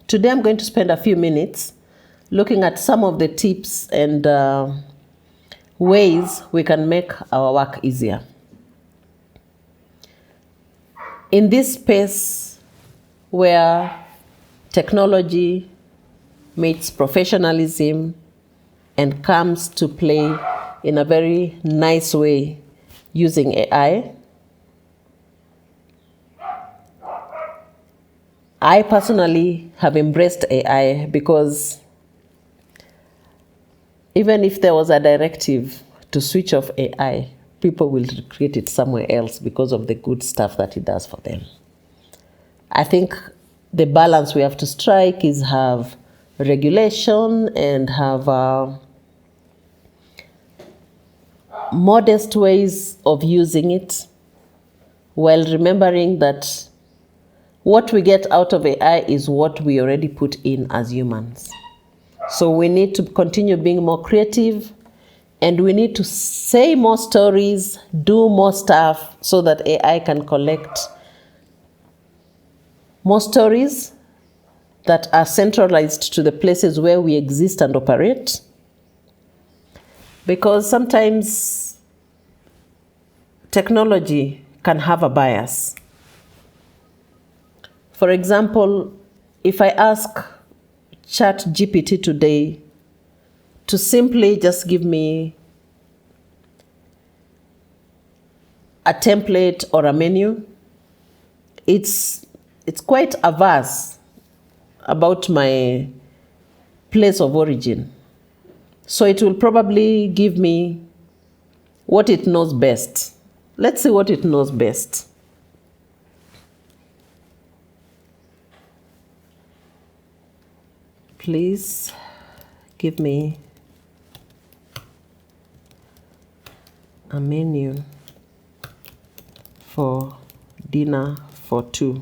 Today I'm going to spend a few minutes looking at some of the tips and ways we can make our work easier. In this space where technology meets professionalism and comes to play in a very nice way using AI, I personally have embraced AI because even if there was a directive to switch off AI, people will recreate it somewhere else because of the good stuff that it does for them. I think the balance we have to strike is have regulation and have modest ways of using it, while remembering that what we get out of AI is what we already put in as humans. So we need to continue being more creative, and we need to say more stories, do more stuff so that AI can collect more stories that are centralized to the places where we exist and operate. Because sometimes technology can have a bias. For example, if I ask ChatGPT today to simply just give me a template or a menu, it's quite averse about my place of origin. So it will probably give me what it knows best. Let's see what it knows best. Please give me a menu for dinner for two.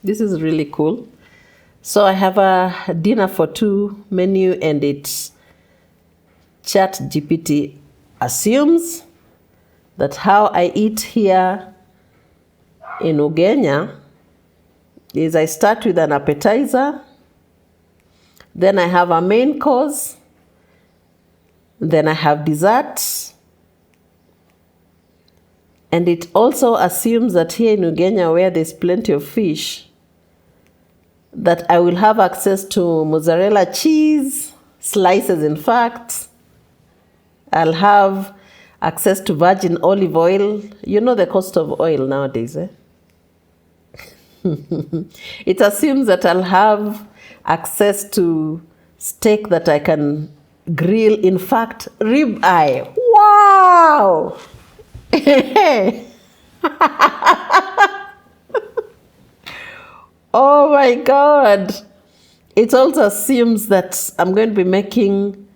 This is really cool. So I have a dinner for two menu, and it's ChatGPT assumes that how I eat here in Ugenya is I start with an appetizer, then I have a main course, then I have dessert, and it also assumes that here in Ugenya, where there's plenty of fish, that I will have access to mozzarella cheese, slices in fact. I'll have access to virgin olive oil. You know the cost of oil nowadays, eh? It assumes that I'll have access to steak that I can grill. In fact, rib eye. Wow! Oh my God. It also assumes that I'm going to be making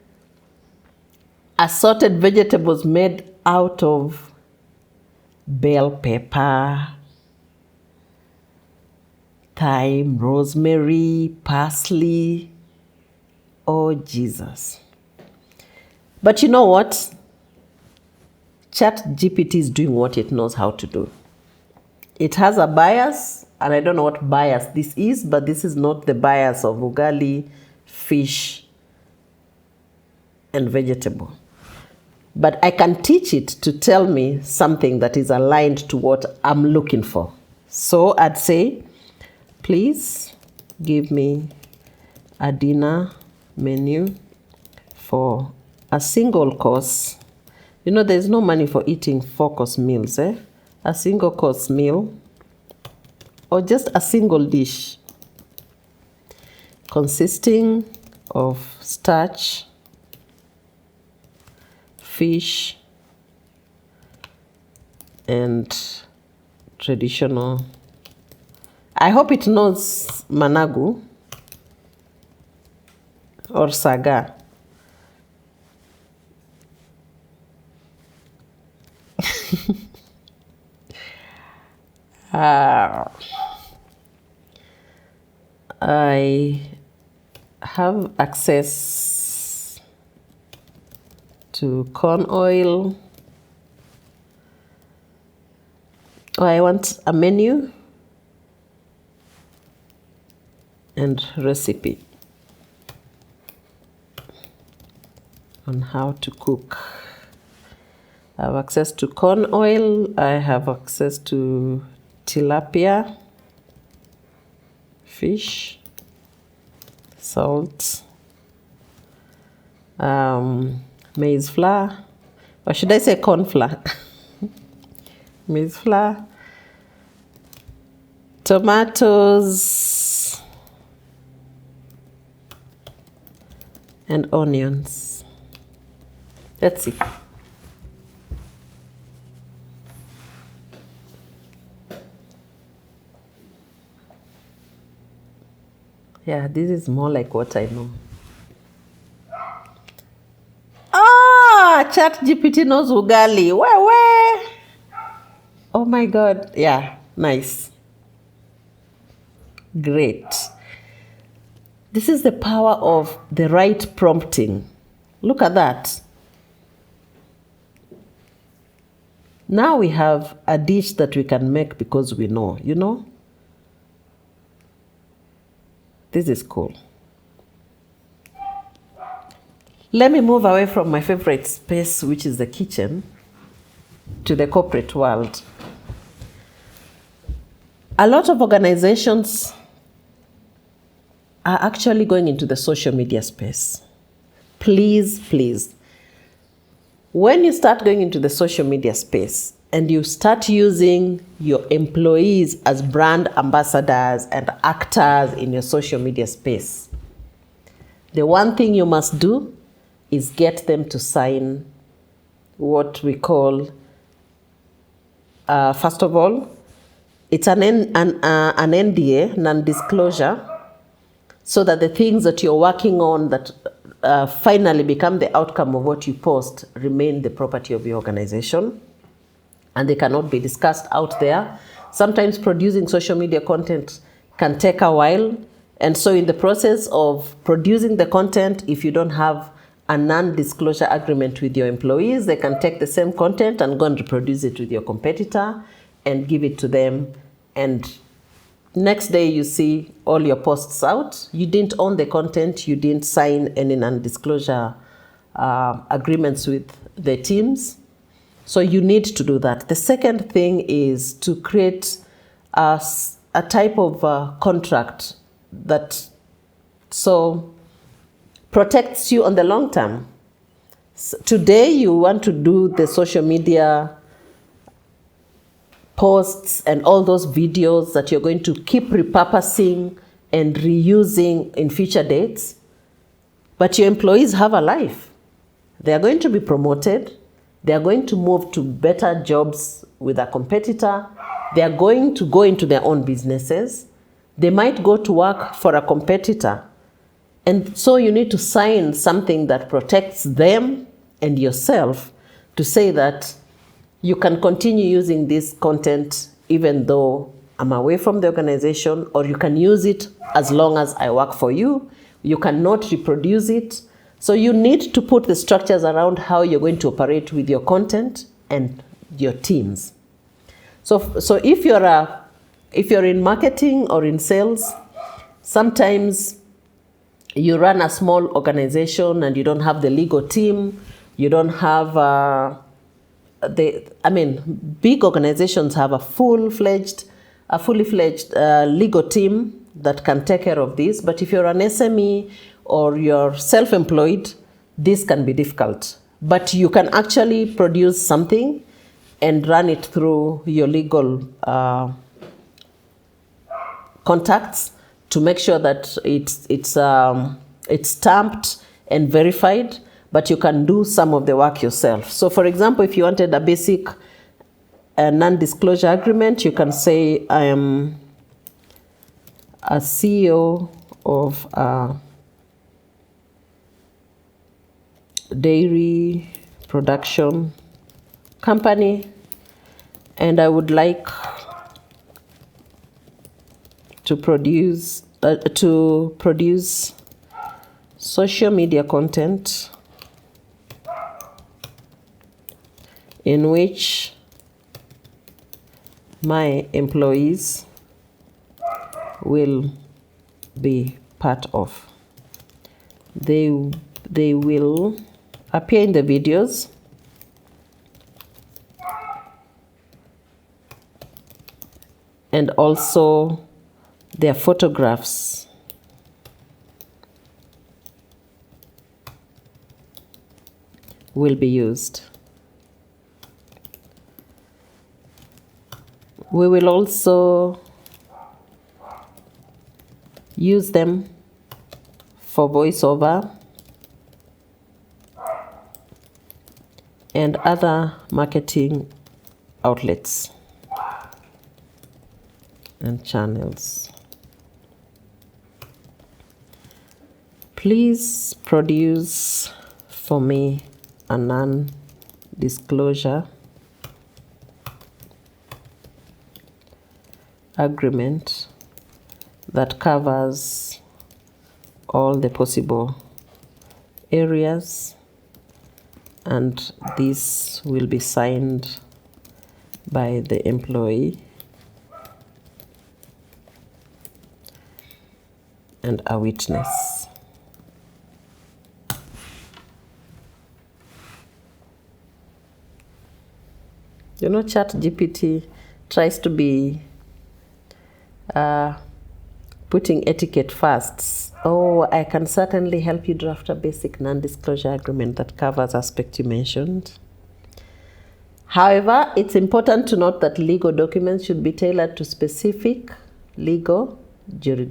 assorted vegetables made out of bell pepper, thyme, rosemary, parsley. Oh, Jesus. But you know what? ChatGPT is doing what it knows how to do. It has a bias, and I don't know what bias this is, but this is not the bias of ugali, fish, and vegetable. But I can teach it to tell me something that is aligned to what I'm looking for. So I'd say, please give me a dinner menu for a single course. You know, there's no money for eating 4-course meals, eh? A single course meal, or just a single dish consisting of starch, fish, and traditional. I hope it knows managu or saga. I have access to corn oil. Oh, I want a menu and recipe on how to cook. I have access to corn oil. I have access to tilapia, fish, salt, maize flour, or should I say corn flour? Maize flour, tomatoes, and onions. Let's see. Yeah, this is more like what I know. Ah, ChatGPT knows ugali. Where? Oh my God. Yeah, nice. Great. This is the power of the right prompting. Look at that. Now we have a dish that we can make because we know, you know? This is cool. Let me move away from my favorite space, which is the kitchen, to the corporate world. A lot of organizations are actually going into the social media space. Please, please. When you start going into the social media space and you start using your employees as brand ambassadors and actors in your social media space, the one thing you must do is get them to sign what we call, first of all, it's an NDA, non-disclosure, so that the things that you're working on that finally become the outcome of what you post remain the property of your organization, and they cannot be discussed out there. Sometimes producing social media content can take a while, and so in the process of producing the content, if you don't have a non-disclosure agreement with your employees, they can take the same content and go and reproduce it with your competitor and give it to them, and next day you see all your posts out. You didn't own the content, you didn't sign any non-disclosure agreements with the teams. So you need to do that. The second thing is to create a type of contract that protects you on the long term. Today you want to do the social media posts and all those videos that you're going to keep repurposing and reusing in future dates, but your employees have a life. They are going to be promoted. They are going to move to better jobs with a competitor. They are going to go into their own businesses. They might go to work for a competitor. And so you need to sign something that protects them and yourself to say that you can continue using this content even though I'm away from the organization, or you can use it as long as I work for you. You cannot reproduce it. So you need to put the structures around how you're going to operate with your content and your teams. So if you're in marketing or in sales, sometimes you run a small organization and you don't have the legal team, you don't have big organizations have a fully fledged legal team that can take care of this. But if you're an SME or you're self-employed, this can be difficult. But you can actually produce something and run it through your legal contacts to make sure that it's stamped and verified, but you can do some of the work yourself. So for example, if you wanted a basic non-disclosure agreement, you can say, I am a CEO of a dairy production company, and I would like to produce social media content in which my employees will be part of. They will appear in the videos, and also their photographs will be used. We will also use them for voiceover and other marketing outlets and channels. Please produce for me a non-disclosure agreement that covers all the possible areas, and this will be signed by the employee and a witness. You know, ChatGPT tries to be putting etiquette first. Oh, I can certainly help you draft a basic non-disclosure agreement that covers aspects you mentioned. However, it's important to note that legal documents should be tailored to specific legal legal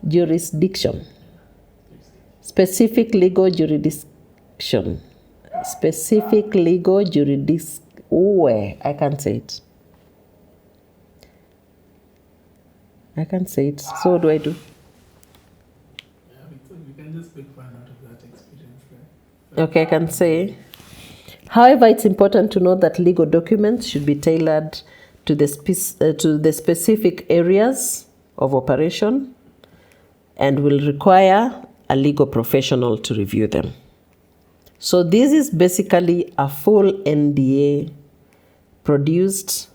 jurisdiction. Specific legal jurisdiction. Specific legal jurisdiction. I can't say it. So what do I do? Yeah, we can just pick one out of that experience there. Okay, I can say. However, it's important to note that legal documents should be tailored to the specific areas of operation and will require a legal professional to review them. So this is basically a full NDA produced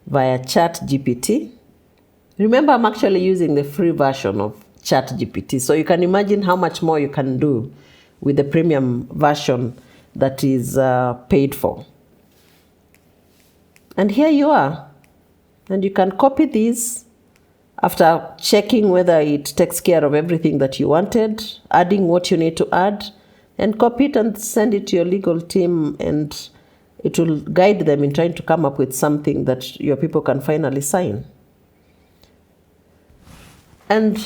via ChatGPT. Remember, I'm actually using the free version of ChatGPT, so you can imagine how much more you can do with the premium version that is paid for. And here you are. And you can copy this after checking whether it takes care of everything that you wanted, adding what you need to add, and copy it and send it to your legal team, and it will guide them in trying to come up with something that your people can finally sign. And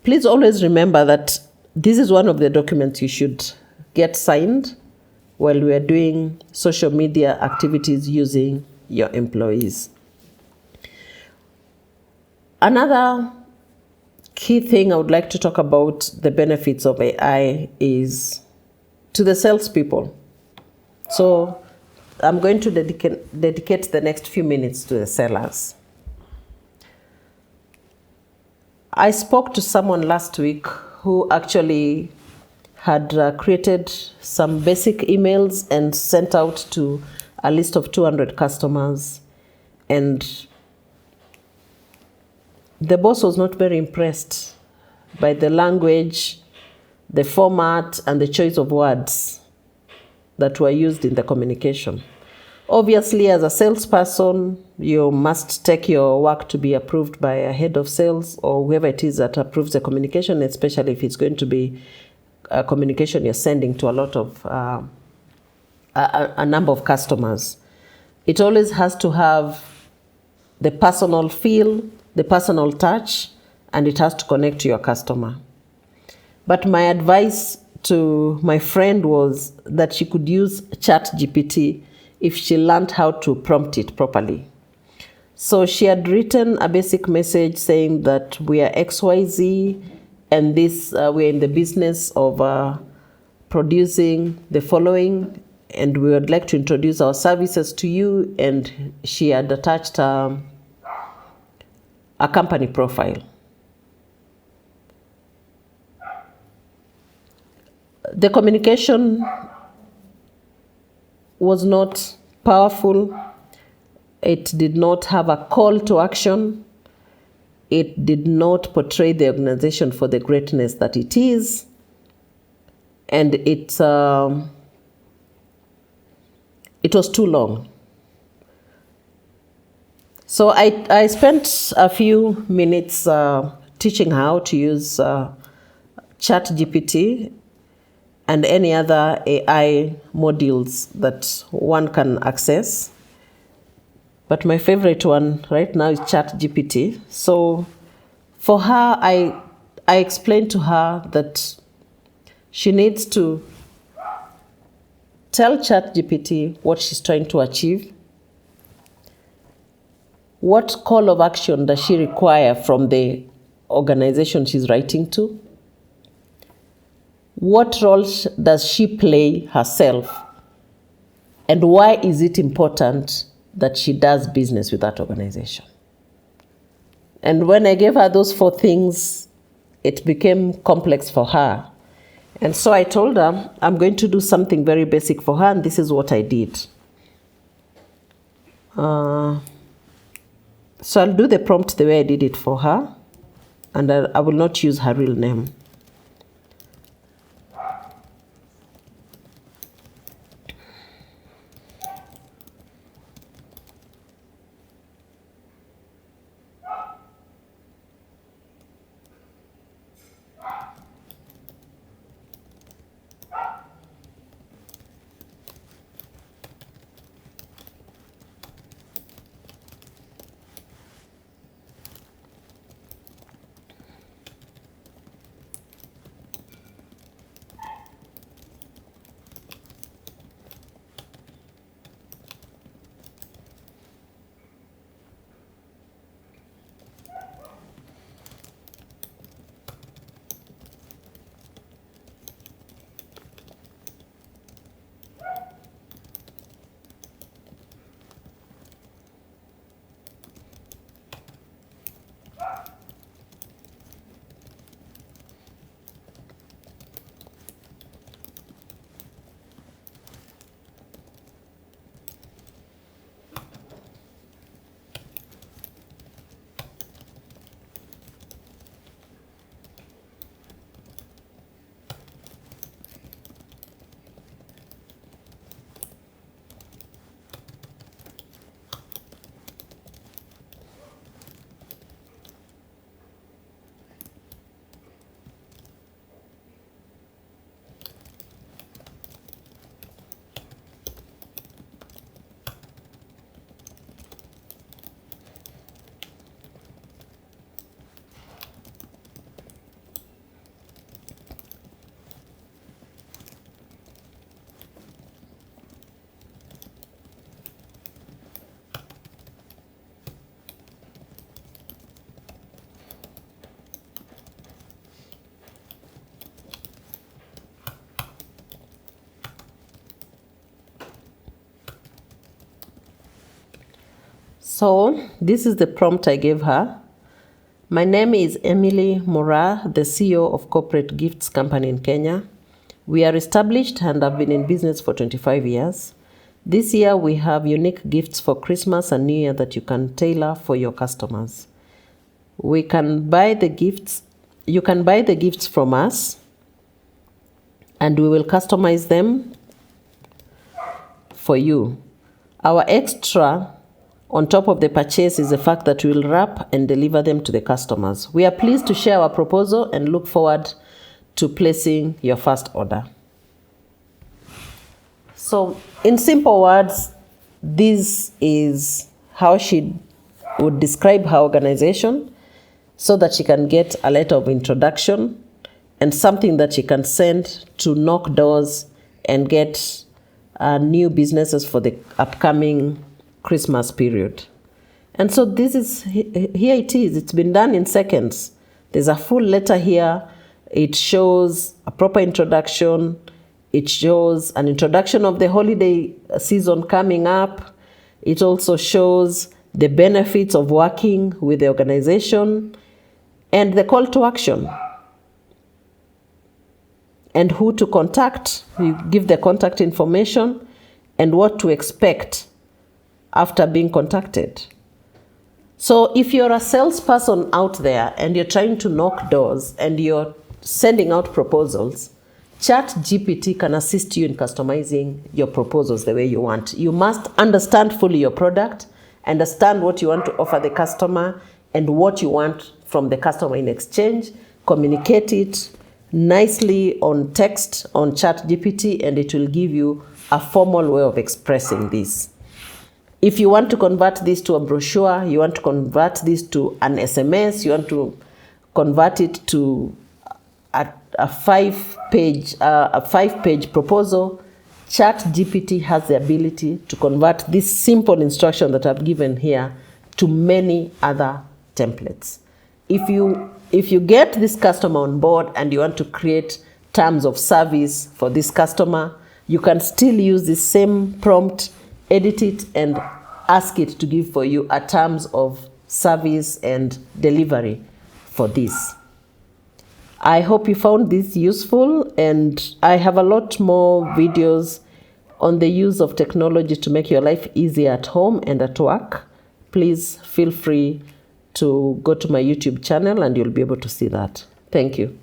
please always remember that this is one of the documents you should get signed while we are doing social media activities using your employees. Another key thing I would like to talk about the benefits of AI is to the salespeople. So I'm going to dedicate the next few minutes to the sellers. I spoke to someone last week who actually had created some basic emails and sent out to a list of 200 customers. And the boss was not very impressed by the language, the format, and the choice of words that were used in the communication. Obviously, as a salesperson, you must take your work to be approved by a head of sales or whoever it is that approves the communication, especially if it's going to be a communication you're sending to a lot of, a number of customers. It always has to have the personal feel, the personal touch, and it has to connect to your customer. But my advice to my friend was that she could use ChatGPT if she learned how to prompt it properly. So she had written a basic message saying that we are XYZ, and this we're in the business of producing the following, and we would like to introduce our services to you. And she had attached a company profile. The communication was not powerful. It did not have a call to action. It did not portray the organization for the greatness that it is. And it was too long. So I spent a few minutes teaching her how to use ChatGPT and any other AI modules that one can access. But my favorite one right now is ChatGPT. So for her, I explained to her that she needs to tell ChatGPT what she's trying to achieve. What call of action does she require from the organization she's writing to? What role does she play herself? And why is it important that she does business with that organization? And when I gave her those 4 things, it became complex for her. And so I told her, I'm going to do something very basic for her, and this is what I did. So I'll do the prompt the way I did it for her, and I will not use her real name. So this is the prompt I gave her. My name is Emily Mora, the CEO of Corporate Gifts Company in Kenya. We are established and have been in business for 25 years. This year we have unique gifts for Christmas and New Year that you can tailor for your customers. You can buy the gifts from us, and we will customize them for you. Our extra on top of the purchase is the fact that we will wrap and deliver them to the customers. We are pleased to share our proposal and look forward to placing your first order. So in simple words, this is how she would describe her organization so that she can get a letter of introduction and something that she can send to knock doors and get new businesses for the upcoming Christmas period. And so this is, here it is. It's been done in seconds. There's a full letter here. It shows a proper introduction. It shows an introduction of the holiday season coming up. It also shows the benefits of working with the organization and the call to action and who to contact. You give the contact information and what to expect after being contacted. So if you're a salesperson out there and you're trying to knock doors and you're sending out proposals, ChatGPT can assist you in customizing your proposals the way you want. You must understand fully your product, understand what you want to offer the customer and what you want from the customer in exchange, communicate it nicely on text on ChatGPT, and it will give you a formal way of expressing this. If you want to convert this to a brochure, you want to convert this to an SMS, you want to convert it to a five-page proposal, ChatGPT has the ability to convert this simple instruction that I've given here to many other templates. If you get this customer on board and you want to create terms of service for this customer, you can still use the same prompt, edit it, and ask it to give for you a terms of service and delivery for this. I hope you found this useful, and I have a lot more videos on the use of technology to make your life easier at home and at work. Please feel free to go to my YouTube channel and you'll be able to see that. Thank you.